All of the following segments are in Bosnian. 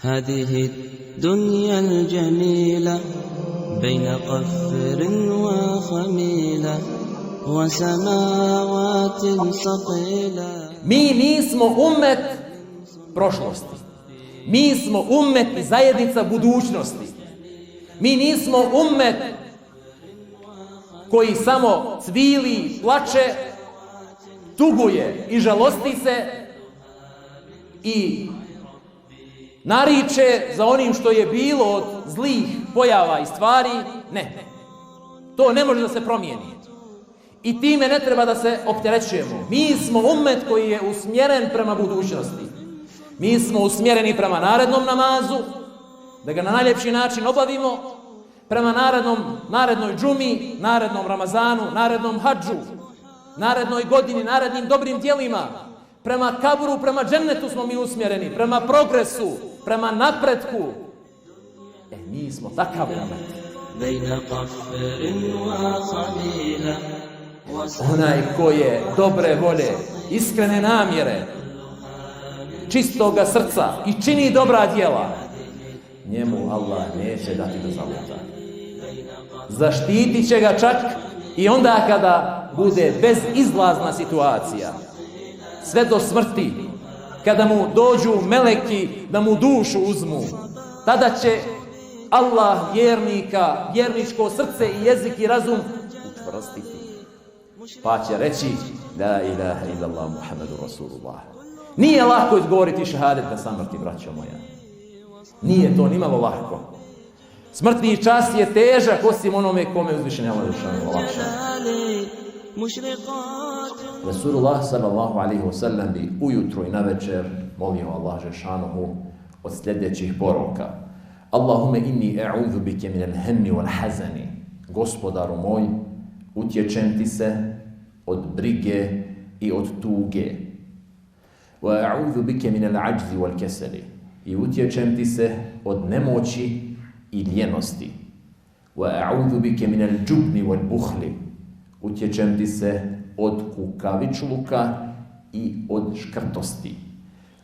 هذه الدنيا الجميلة بين قفر وخميلة وسماوات صقيلة. Mi nismo ummet prošlosti. Mi smo ummet i zajednica budućnosti. Mi nismo ummet koji samo cvili, plače, tuguje i žalosti se i nariče za onim što je bilo od zlih pojava i stvari. Ne. To ne može da se promijeni. I time ne treba da se opterećujemo. Mi smo ummet koji je usmjeren prema budućnosti. Mi smo usmjereni prema narednom namazu, da ga na najljepši način obavimo, prema narednoj džumi, narednom Ramazanu, narednom hadžu, narednoj godini, narednim dobrim djelima. Prema kaburu, prema džennetu smo mi usmjereni, prema progresu, prema napretku. Mi smo takav ummet. Onaj ko je dobre volje, iskrene namjere, čistoga srca i čini dobra djela, njemu Allah neće dati da zaluta. Zaštitit će ga čak i onda kada bude bezizlazna situacija, sve do smrti, kada mu dođu meleki da mu dušu uzmu, tada će Allah vjernika, vjerničko srce i jezik i razum učvrstiti. Pa će reći la ilaha illallah Muhammedu Rasulullah. Nije lako izgovoriti šehadet na samrti, braćo moja. Nije to nimalo lako. Smrtni čas je težak osim onome kome uzvišen Allah olakša. Rasulullah sallallahu alaihi wasallam bi ujutro i navečer molio Allah žešanuhu od sljedećih poroka. Allahume inni e'udhu bike min al-hemmi wal-hazani. Gospodaru moj, utječem ti se od brige i od tuge. Wa a'udhu bike min al-ajzi wal-kesali. I utječem ti se od nemoći i ljenosti. Wa a'udhu bike min al-džubni wal-buhli. Utječem ti se od kukavičluka i od škrtosti.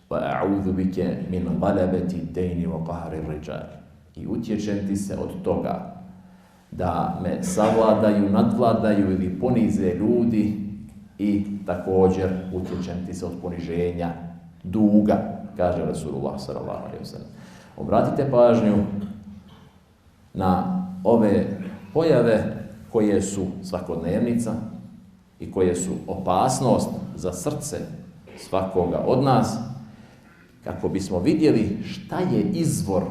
Wa a'udhu bike min galabati ad-dayni wa qahri ar-rijal. I utječem ti se od toga da me savladaju, nadvladaju ili ponize ljudi i također utječem ti se od poniženja duga, kaže Rasulullah sallallahu alejhi ve sellem. Obratite pažnju na ove pojave koje su svakodnevnica i koje su opasnost za srce svakoga od nas, kako bismo vidjeli šta je izvor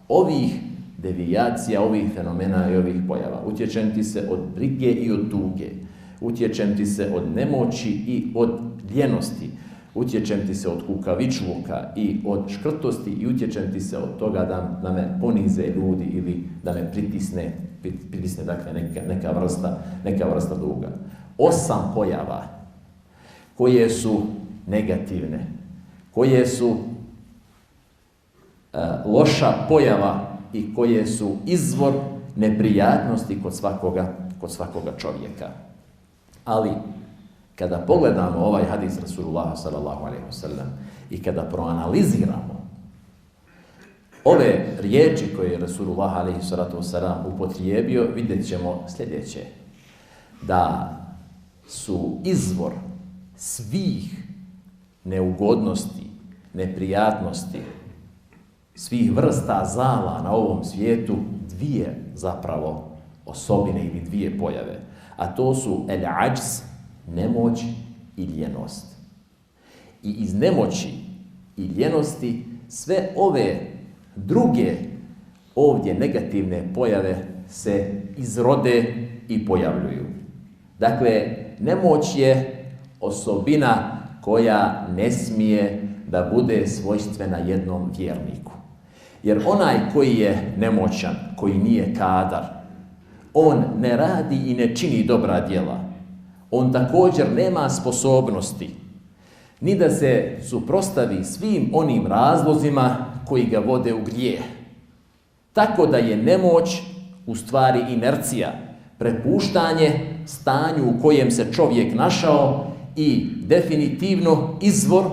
ovih devijacija, ovih fenomena i ovih pojava. Utječem ti se od brige i od tuge. Utječem ti se od nemoći i od ljenosti. Utječem ti se od kukavičluka i od škrtosti i utječem ti se od toga da me ponize ljudi ili da me pritisne dakle neka vrsta duga. 8 pojava koje su negativne, koje su loša pojava i koje su izvor neprijatnosti kod svakoga čovjeka. Ali kada pogledamo ovaj hadis Rasulullah sallallahu alejhi ve sellem i kada proanaliziramo ove riječi koje je Rasulullah alejhi salatu vesselam upotrijebio, vidjet ćemo sljedeće: da su izvor svih neugodnosti, neprijatnosti, svih vrsta zala na ovom svijetu dvije zapravo osobine ili dvije pojave, a to su el-ajz, nemoć i ljenost. I iz nemoći i ljenosti sve ove druge ovdje negativne pojave se izrode i pojavljuju. Dakle, nemoć je osobina koja ne smije da bude svojstvena jednom vjerniku. Jer onaj koji je nemoćan, koji nije kadar, on ne radi i ne čini dobra djela. On također nema sposobnosti ni da se suprotstavi svim onim razlozima koji ga vode u grijeh. Tako da je nemoć u stvari inercija, prepuštanje stanju u kojem se čovjek našao i definitivno izvor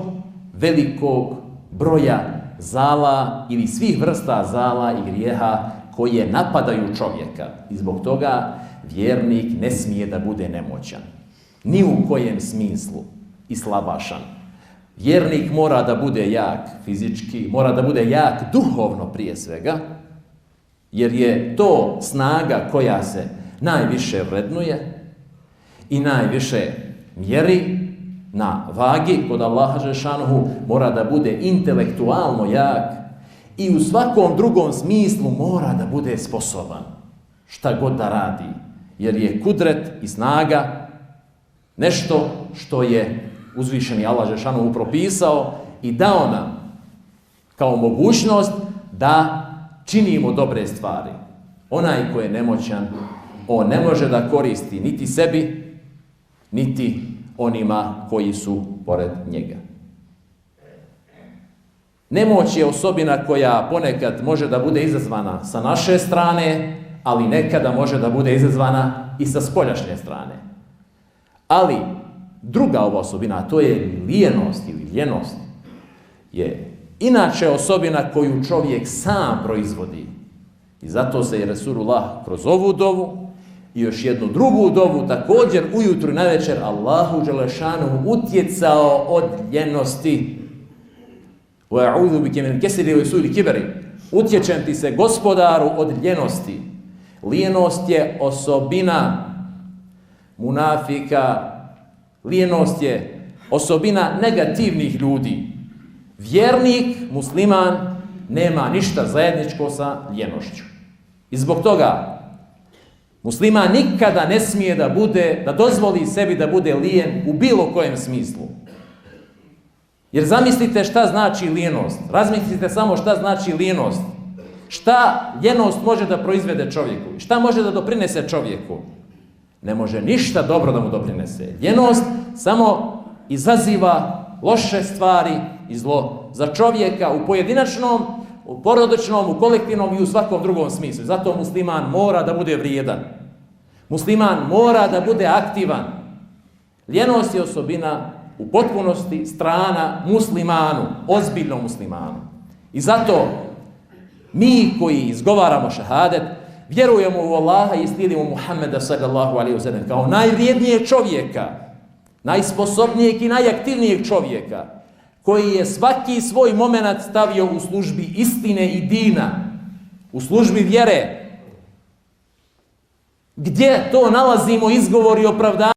velikog broja zala ili svih vrsta zala i grijeha koje napadaju čovjeka. I zbog toga vjernik ne smije da bude nemoćan. Ni u kojem smislu i slabašan. Vjernik mora da bude jak fizički, mora da bude jak duhovno prije svega, jer je to snaga koja se najviše vrednuje i najviše mjeri na vagi kod Allaha dželešanuhu, mora da bude intelektualno jak i u svakom drugom smislu mora da bude sposoban šta god da radi, jer je kudret i snaga nešto što je uzvišeni Allah dželešanuhu propisao i dao nam kao mogućnost da činimo dobre stvari. Onaj ko je nemoćan, on ne može da koristi niti sebi, niti onima koji su pored njega. Nemoć je osobina koja ponekad može da bude izazvana sa naše strane, ali nekada može da bude izazvana i sa spoljašnje strane. Ali druga ova osobina, a to je lijenost ili ljenost, je inače osobina koju čovjek sam proizvodi. I zato se je Resulullah kroz ovu dovu i još jednu drugu dovu također ujutru i navečer Allahu dželešanuhu utjecao od ljenosti. وَاَعُوذُ بِكَ مِنْ كَسْرِ وَسُوءِ الْكِبْرِ. Utječem ti se, gospodaru, od ljenosti. Lijenost je osobina munafika, lijenost je osobina negativnih ljudi. Vjernik, musliman, nema ništa zajedničko sa ljenošću. I zbog toga musliman nikada ne smije da dozvoli sebi da bude lijen u bilo kojem smislu. Jer zamislite šta znači lijenost. Razmislite samo šta znači lijenost. Šta ljenost može da proizvede čovjeku? Šta može da doprinese čovjeku? Ne može ništa dobro da mu doprinese. Ljenost samo izaziva loše stvari i zlo za čovjeka u pojedinačnom, u porodičnom, u kolektivnom i u svakom drugom smislu. Zato musliman mora da bude vrijedan. Musliman mora da bude aktivan. Ljenost je osobina u potpunosti strana muslimanu, ozbiljnom muslimanu. I zato mi koji izgovaramo šehadet, vjerujemo u Allaha i slijedimo Muhammeda sallallahu alejhi ve sellem kao najvrijednijeg čovjeka, najsposobnijeg i najaktivnijeg čovjeka, koji je svaki svoj momenat stavio u službi istine i dina, u službi vjere. Gdje to nalazimo izgovor i opravdanje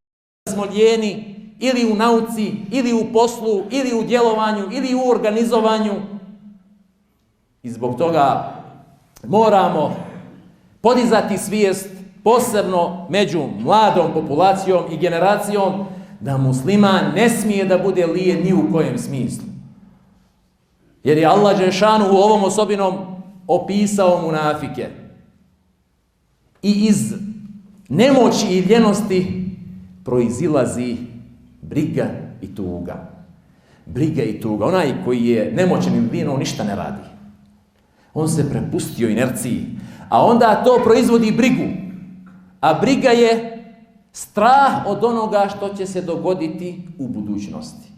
da smo lijeni, ili u nauci, ili u poslu, ili u djelovanju, ili u organizovanju. I zbog toga moramo podizati svijest, posebno među mladom populacijom i generacijom, da musliman ne smije da bude lijen ni u kojem smislu. Jer je Allah dželešanuhu ovom osobinom opisao munafike. I iz nemoći i ljenosti proizilazi briga i tuga. Briga i tuga. Onaj koji je nemoćan ili lijen, on ništa ne radi. On se prepustio inerciji. A onda to proizvodi brigu. A briga je strah od onoga što će se dogoditi u budućnosti.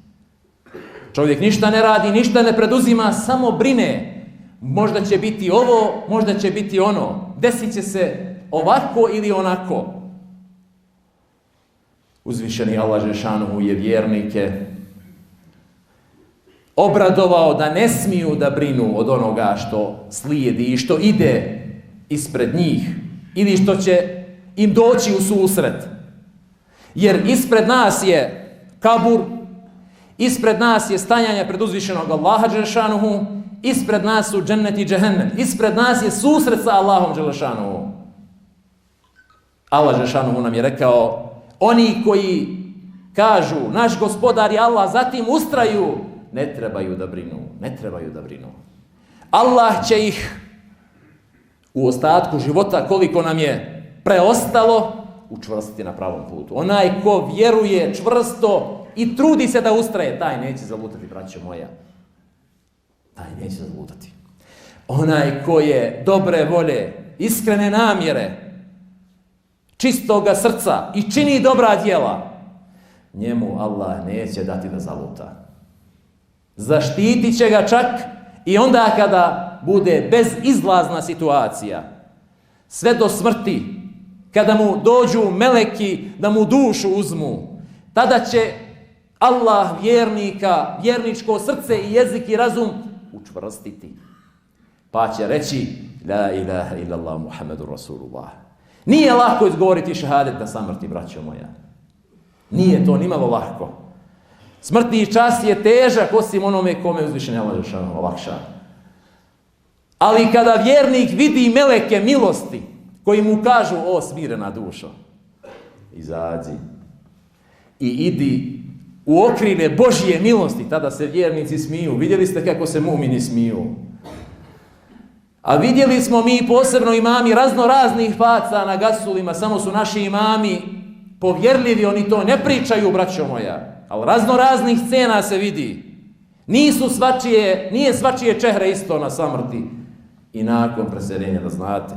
Čovjek ništa ne radi, ništa ne preduzima, samo brine. Možda će biti ovo, možda će biti ono. Desit će se ovako ili onako. Uzvišeni Allah dželešanuhu je vjernike obradovao da ne smiju da brinu od onoga što slijedi i što ide ispred njih ili što će im doći u susret. Jer ispred nas je kabur, ispred nas je stajanje pred uzvišenog Allaha dželešanuhu, ispred nas su džennet i džehennem, ispred nas je susret sa Allahom dželešanuhu. Allah dželešanuhu nam je rekao, oni koji kažu naš gospodar je Allah, zatim ustraju, ne trebaju da brinu, ne trebaju da brinu. Allah će ih u ostatku života, koliko nam je preostalo, učvrstiti na pravom putu. Onaj ko vjeruje čvrsto i trudi se da ustraje, taj neće zalutati, braćo moja. Taj neće zalutati. Onaj ko je dobre volje, iskrene namjere, čistoga srca i čini dobra djela, njemu Allah neće dati da zaluta. Zaštitit će ga čak I onda kada bude bezizlazna situacija, sve do smrti, kada mu dođu meleki da mu dušu uzmu, tada će Allah vjernika, vjerničko srce i jezik i razum učvrstiti. Pa će reći la ilaha illallah Muhammedur Rasulullah. Nije lako izgovoriti šehadet na samrti, braćo moja. Nije to nimalo lako. Smrtni čas je težak osim onome kome uzvišeni Allah dželešanu olakša. Ali kada vjernik vidi meleke milosti koji mu kažu o smirena dušo, izađi i idi u okrine Božje milosti, tada se vjernici smiju. Vidjeli ste kako se mu'mini smiju. A vidjeli smo mi posebno imami razno raznih faca na gasulima, samo su naši imami povjerljivi, oni to ne pričaju, braćo moja. Ali razno raznih scena se vidi. Nije svačije čehre isto na samrti i nakon preseljenja, da znate.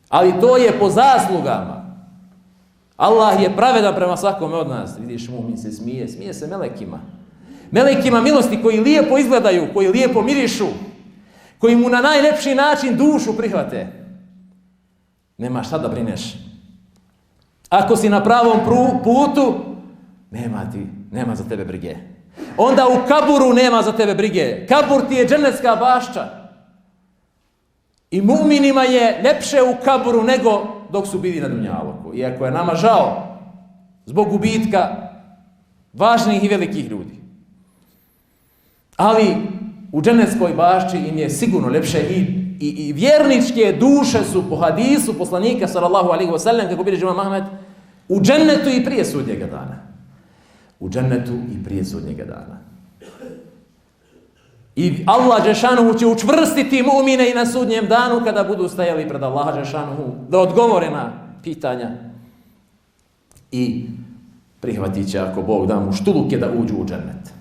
Ali to je po zaslugama. Allah je pravedan prema svakome od nas. Vidiš, mu'min se smije se melekima. Melekima milosti koji lijepo izgledaju, koji lijepo mirišu, koji mu na najljepši način dušu prihvate. Nema šta da brineš. Ako si na pravom putu, nema za tebe brige. Onda u kaburu nema za tebe brige. Kabur ti je dženecka bašča. I mu'minima je ljepše u kaburu nego dok su bili na dunjaluku. Iako je nama žao zbog gubitka važnih i velikih ljudi. Ali u dženeckoj bašči im je sigurno ljepše i vjerničke duše su po hadisu poslanika sallallahu alejhi ve sellem, kako bilježi imam Ahmed, u džennetu i prije sudnjega dana. U džennetu i prije sudnjega dana. I Allah dželešanu će učvrstiti mu'mine i na sudnjem danu kada budu stajali pred Allaha dželešanu da odgovore na pitanja i prihvatit će, ako Bog da mu štuluke, da uđu u džennet.